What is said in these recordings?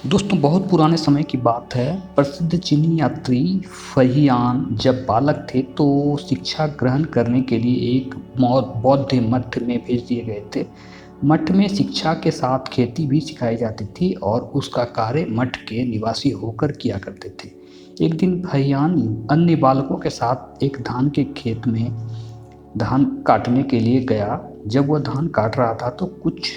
दोस्तों बहुत पुराने समय की बात है। प्रसिद्ध चीनी यात्री फहियान जब बालक थे तो शिक्षा ग्रहण करने के लिए एक बौद्ध मठ में भेज दिए गए थे। मठ में शिक्षा के साथ खेती भी सिखाई जाती थी और उसका कार्य मठ के निवासी होकर किया करते थे। एक दिन फहियान अन्य बालकों के साथ एक धान के खेत में धान काटने के लिए गया। जब वह धान काट रहा था तो कुछ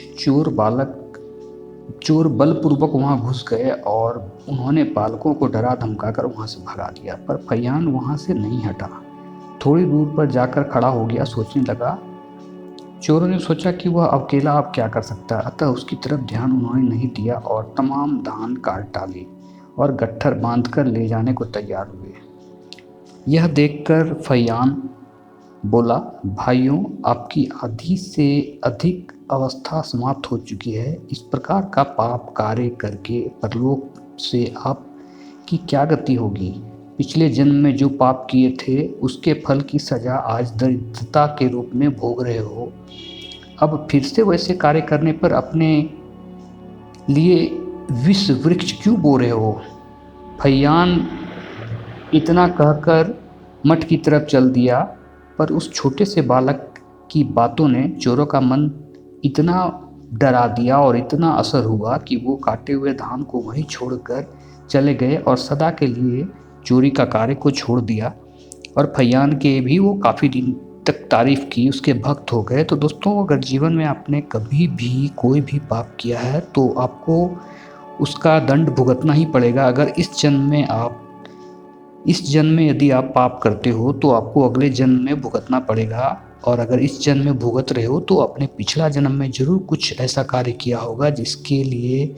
चोर बलपूर्वक वहां घुस गए और उन्होंने बालकों को डरा धमकाकर वहां से भगा दिया, पर फहियान वहां से नहीं हटा। थोड़ी दूर पर जाकर खड़ा हो गया, सोचने लगा। चोरों ने सोचा कि वह अकेला अब क्या कर सकता है, अतः उसकी तरफ ध्यान उन्होंने नहीं दिया और तमाम धान काट डाले और गट्ठर बांधकर ले जाने को तैयार हुए। यह देखकर फहियान बोला, भाइयों, आपकी आधी से अधिक अवस्था समाप्त हो चुकी है। इस प्रकार का पाप कार्य करके परलोक से आपकी क्या गति होगी? पिछले जन्म में जो पाप किए थे उसके फल की सजा आज दरिद्रता के रूप में भोग रहे हो। अब फिर से वैसे कार्य करने पर अपने लिए विष वृक्ष क्यों बो रहे हो? फहियान इतना कहकर मठ की तरफ चल दिया, पर उस छोटे से बालक की बातों ने चोरों का मन इतना डरा दिया और इतना असर हुआ कि वो काटे हुए धान को वहीं छोड़कर चले गए और सदा के लिए चोरी का कार्य को छोड़ दिया। और फहियान के भी वो काफ़ी दिन तक तारीफ की, उसके भक्त हो गए। तो दोस्तों, अगर जीवन में आपने कभी भी कोई भी पाप किया है तो आपको उसका दंड भुगतना ही पड़ेगा। अगर इस जन्म में यदि आप पाप करते हो तो आपको अगले जन्म में भुगतना पड़ेगा, और अगर इस जन्म में भुगत रहे हो तो अपने पिछला जन्म में ज़रूर कुछ ऐसा कार्य किया होगा जिसके लिए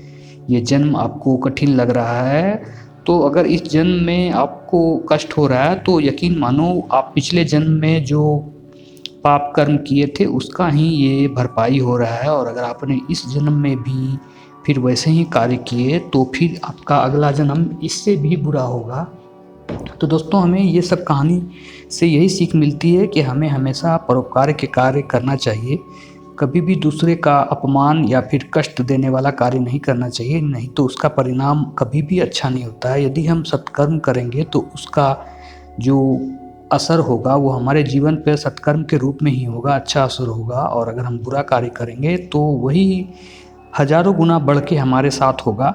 ये जन्म आपको कठिन लग रहा है। तो अगर इस जन्म में आपको कष्ट हो रहा है तो यकीन मानो आप पिछले जन्म में जो पाप कर्म किए थे उसका ही ये भरपाई हो रहा है। और अगर आपने इस जन्म में भी फिर वैसे ही कार्य किए तो फिर आपका अगला जन्म इससे भी बुरा होगा। तो दोस्तों, हमें ये सब कहानी से यही सीख मिलती है कि हमें हमेशा परोपकार के कार्य करना चाहिए। कभी भी दूसरे का अपमान या फिर कष्ट देने वाला कार्य नहीं करना चाहिए, नहीं तो उसका परिणाम कभी भी अच्छा नहीं होता है। यदि हम सत्कर्म करेंगे तो उसका जो असर होगा वो हमारे जीवन पर सत्कर्म के रूप में ही होगा, अच्छा असर होगा। और अगर हम बुरा कार्य करेंगे तो वही हज़ारों गुना बढ़ के हमारे साथ होगा।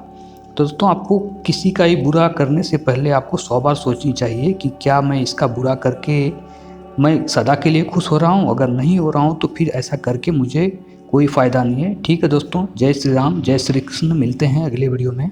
तो दोस्तों, आपको किसी का ही बुरा करने से पहले आपको 100 बार सोचनी चाहिए कि क्या मैं इसका बुरा करके मैं सदा के लिए खुश हो रहा हूँ? अगर नहीं हो रहा हूँ तो फिर ऐसा करके मुझे कोई फ़ायदा नहीं है। ठीक है दोस्तों, जय श्री राम, जय श्री कृष्ण। मिलते हैं अगले वीडियो में।